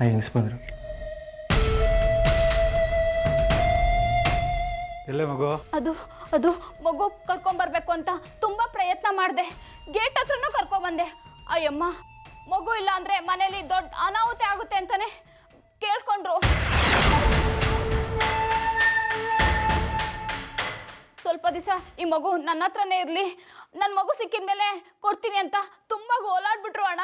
ಹೆಂಗ್ಸ್ ಬಂದರು. ಎಲ್ಲೇ ಮಗು? ಅದು ಅದು ಮಗು ಕರ್ಕೊಂಬರ್ಬೇಕು ಅಂತ ತುಂಬ ಪ್ರಯತ್ನ ಮಾಡಿದೆ. ಗೇಟ್ ಹತ್ರನೂ ಕರ್ಕೊಂಬಂದೆ. ಅಯ್ಯಮ್ಮ, ಮಗು ಇಲ್ಲ ಅಂದರೆ ಮನೇಲಿ ದೊಡ್ಡ ಅನಾಹುತಿ ಆಗುತ್ತೆ ಅಂತಾನೆ ಕೇಳ್ಕೊಂಡ್ರು. ಸ್ವಲ್ಪ ದಿವಸ ಈ ಮಗು ನನ್ನ ಹತ್ರನೇ ಇರಲಿ, ನನ್ನ ಮಗು ಸಿಕ್ಕಿದ ಮೇಲೆ ಕೊಡ್ತೀನಿ ಅಂತ ತುಂಬ ಗೋಲಾಡ್ಬಿಟ್ರು ಅಣ್ಣ.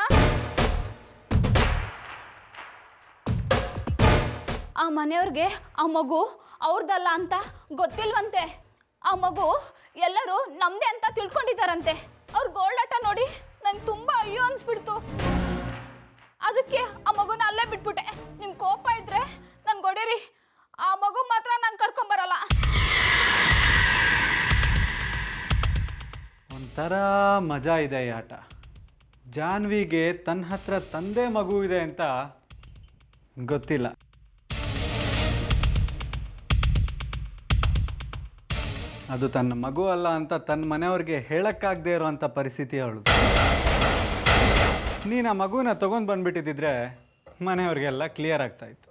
ಆ ಮನೆಯವ್ರಿಗೆ ಆ ಮಗು ಅವ್ರದ್ದಲ್ಲ ಅಂತ ಗೊತ್ತಿಲ್ವಂತೆ. ಆ ಮಗು ಎಲ್ಲರೂ ನಮ್ಮದೇ ಅಂತ ತಿಳ್ಕೊಂಡಿದ್ದಾರಂತೆ. ಅವ್ರ ಗೋಳಾಟ ನೋಡಿ ನಂಗೆ ತುಂಬ ಅಯ್ಯೋ ಅನಿಸ್ಬಿಡ್ತು. ಅದಕ್ಕೆ ಆ ಮಗುನ ಅಲ್ಲೇ ಬಿಟ್ಬಿಟ್ಟೆ. ನಿಮ್ಮ ಕೋಪ ಇದ್ರೆ ನನ್ಗೆ ಹೊಡೀರಿ, ಆ ಮಗು ಮಾತ್ರ ನಾನು ಕರ್ಕೊಂಬರಲ್ಲ. ಒಂಥರ ಮಜಾ ಇದೆ ಈ ಆಟ. ಜಾನ್ವಿಗೆ ತನ್ನ ಹತ್ರ ತಂದೆ ಮಗು ಇದೆ ಅಂತ ಗೊತ್ತಿಲ್ಲ. ಅದು ತನ್ನ ಮಗು ಅಲ್ಲ ಅಂತ ತನ್ನ ಮನೆಯವ್ರಿಗೆ ಹೇಳಕ್ಕಾಗದೇ ಇರೋವಂಥ ಪರಿಸ್ಥಿತಿ ಅವಳು. ನೀನು ಆ ಮಗುನ ತೊಗೊಂಡು ಬಂದುಬಿಟ್ಟಿದ್ದಿದ್ರೆ ಮನೆಯವ್ರಿಗೆಲ್ಲ ಕ್ಲಿಯರ್ ಆಗ್ತಾಯಿತ್ತು.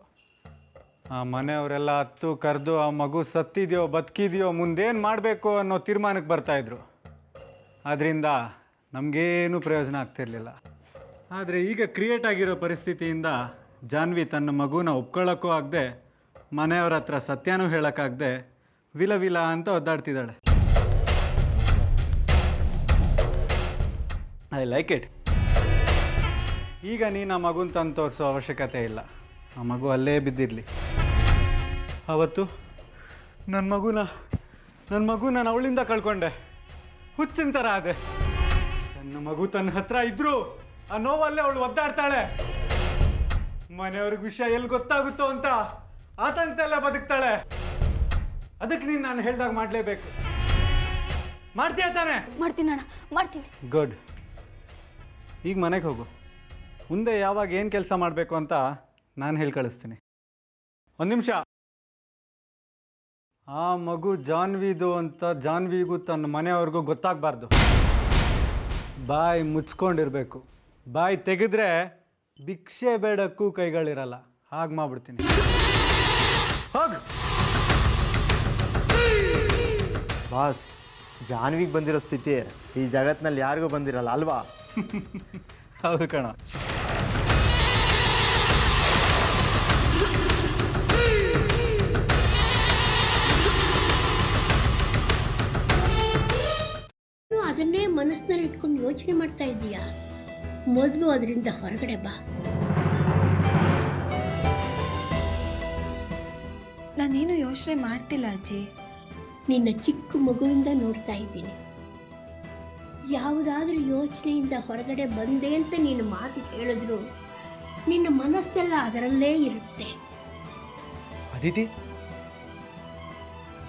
ಆ ಮನೆಯವರೆಲ್ಲ ಹತ್ತು ಕರೆದು ಆ ಮಗು ಸತ್ತಿದೆಯೋ ಬದುಕಿದೆಯೋ ಮುಂದೇನು ಮಾಡಬೇಕು ಅನ್ನೋ ತೀರ್ಮಾನಕ್ಕೆ ಬರ್ತಾಯಿದ್ರು. ಅದರಿಂದ ನಮಗೇನು ಪ್ರಯೋಜನ ಆಗ್ತಿರಲಿಲ್ಲ. ಆದರೆ ಈಗ ಕ್ರಿಯೇಟ್ ಆಗಿರೋ ಪರಿಸ್ಥಿತಿಯಿಂದ ಜಾನ್ವಿ ತನ್ನ ಮಗುನ ಒಪ್ಕೊಳ್ಳೋಕ್ಕೂ ಆಗದೆ, ಮನೆಯವ್ರ ಹತ್ರ ಸತ್ಯನೂ ಹೇಳೋಕ್ಕಾಗದೆ ವಿಲ ವಿಲ ಅಂತ ಒದ್ದಾಡ್ತಿದ್ದಾಳೆ. I like it. ಈಗ ನೀನು ಆ ಮಗುನ ತಂದು ತೋರಿಸೋ ಅವಶ್ಯಕತೆ ಇಲ್ಲ. ಆ ಮಗು ಅಲ್ಲೇ ಬಿದ್ದಿರಲಿ. ಅವತ್ತು ನನ್ನ ಮಗು ನಾನು ಅವಳಿಂದ ಕಳ್ಕೊಂಡೆ. ಹುಚ್ಚಿನ ಥರ ಆದೆ. ನನ್ನ ಮಗು ತನ್ನ ಹತ್ರ ಇದ್ರೂ ಆ ನೋವಲ್ಲೇ ಅವಳು ಒದ್ದಾಡ್ತಾಳೆ. ಮನೆಯವ್ರಿಗೆ ವಿಷಯ ಎಲ್ಲಿ ಗೊತ್ತಾಗುತ್ತೋ ಅಂತ ಆತಂಕದಲ್ಲೇ ಬದುಕ್ತಾಳೆ. ಅದಕ್ಕೆ ನೀನು ನಾನು ಹೇಳ್ದಾಗ ಮಾಡಲೇಬೇಕು. ಮಾಡ್ತೀಯ ತಾನೆ? ಮಾಡ್ತೀನಿ ಅಣ್ಣ, ಮಾಡ್ತೀನಿ. ಗುಡ್. ಈಗ ಮನೆಗೆ ಹೋಗು. ಮುಂದೆ ಯಾವಾಗ ಏನು ಕೆಲಸ ಮಾಡಬೇಕು ಅಂತ ನಾನು ಹೇಳಿ ಕಳಿಸ್ತೀನಿ. ಒಂದು ನಿಮಿಷ. ಆ ಮಗು ಜಾನ್ವಿದು ಅಂತ ಜಾನ್ವಿಗೂ ತನ್ನ ಮನೆಯವ್ರಿಗೂ ಗೊತ್ತಾಗಬಾರ್ದು. ಬಾಯಿ ಮುಚ್ಕೊಂಡಿರಬೇಕು. ಬಾಯಿ ತೆಗೆದ್ರೆ ಭಿಕ್ಷೆ ಬೇಡಕ್ಕೂ ಕೈಗಳಿರಲ್ಲ. ಹಾಗೆ ಮಾಡ್ಬಿಡ್ತೀನಿ. ಹೋಗು. ಬಾಸ್, ಜಾನ್ವಿಗೆ ಬಂದಿರೋ ಸ್ಥಿತಿ ಈ ಜಗತ್ತಿನಲ್ಲಿ ಯಾರಿಗೂ ಬಂದಿರಲ್ಲ ಅಲ್ವಾ? ಹೌದು ಕಣ. ಅದನ್ನೇ ಮನಸ್ಸಿನಲ್ಲಿ ಇಟ್ಕೊಂಡು ಯೋಚನೆ ಮಾಡ್ತಾ ಇದ್ದೀಯಾ? ಮೊದಲು ಅದರಿಂದ ಹೊರಗಡೆ ಬಾ. ನಾನೇನು ಯೋಚನೆ ಮಾಡ್ತಿಲ್ಲ ಅಜ್ಜಿ. ನಿನ್ನ ಚಿಕ್ಕ ಮಗುವಿಂದ ನೋಡ್ತಾ ಇದ್ದೀನಿ. ಯಾವುದಾದ್ರೂ ಯೋಚನೆಯಿಂದ ಹೊರಗಡೆ ಬಂದೆ ಅಂತ ನೀನು ಮಾತು ಹೇಳಿದ್ರು ನಿನ್ನ ಮನಸ್ಸೆಲ್ಲ ಅದರಲ್ಲೇ ಇರುತ್ತೆ. ಅದಿತಿ,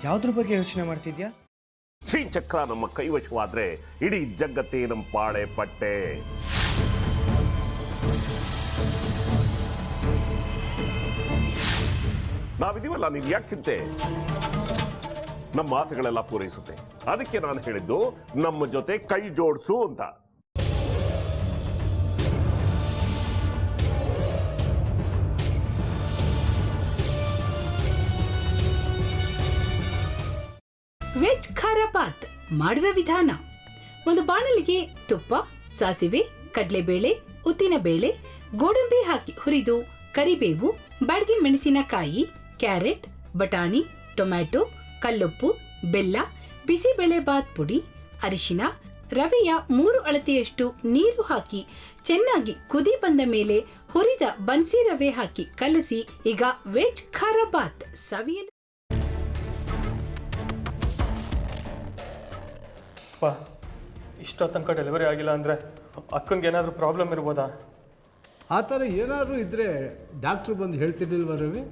ಯಾವುದ್ರ ಬಗ್ಗೆ ಯೋಚನೆ ಮಾಡ್ತಿದ್ಯಾ? ಶ್ರೀಚಕ್ರ ನಮ್ಮ ಕೈವಶವಾದ್ರೆ ಇಡೀ ಜಗತ್ತೇ ನಮ್ಮ ಪಾಳೆ ಪಟ್ಟೆ. ನಾವಿದೀವಲ್ಲ, ನೀವು ಯಾಕೆ ಚಿಂತೆ? ನಮ್ಮ ಆಸೆಗಳೆಲ್ಲ ಪೂರೈಸುತ್ತೆ. ಅದಕ್ಕೆ ನಾನು ಹೇಳಿದ್ದು ನಮ್ಮ ಜೊತೆ ಕೈ ಜೋಡಿಸು ಅಂತ. ವೆಜ್ ಖಾರ ಬಾತ್ ಮಾಡುವ ವಿಧಾನ: ಒಂದು ಬಾಣಲಿಗೆ ತುಪ್ಪ, ಸಾಸಿವೆ, ಕಡಲೆಬೇಳೆ, ಉದ್ದಿನಬೇಳೆ, ಗೋಡಂಬಿ ಹಾಕಿ ಹುರಿದು ಕರಿಬೇವು, ಬಾಡಿಗೆ ಮೆಣಸಿನಕಾಯಿ, ಕ್ಯಾರೆಟ್, ಬಟಾಣಿ, ಟೊಮ್ಯಾಟೊ, ಕಲ್ಲುಪ್ಪು, ಬೆಲ್ಲ, ಬಿಸಿಬೇಳೆ ಬಾತ್ ಪುಡಿ, ಅರಿಶಿನ, ರವೆಯ 3 ಅಳತೆಯಷ್ಟು ನೀರು ಹಾಕಿ ಚೆನ್ನಾಗಿ ಕುದಿ ಬಂದ ಮೇಲೆ ಹುರಿದ ಬನ್ಸಿ ರವೆ ಹಾಕಿ ಕಲಸಿ. ಈಗ ವೆಜ್ ಖಾರ ಬಾತ್ ಸವಿಯಲು. ಇಷ್ಟೋ ತನಕ ಡೆಲಿವರಿ ಆಗಿಲ್ಲ ಅಂದರೆ ಅಕ್ಕಂಗೆ ಏನಾದರೂ ಪ್ರಾಬ್ಲಮ್ ಇರ್ಬೋದಾ? ಆ ಥರ ಏನಾದರೂ ಇದ್ದರೆ ಡಾಕ್ಟ್ರು ಬಂದು ಹೇಳ್ತಿರ್ಲಿಲ್ವ ರವಿ?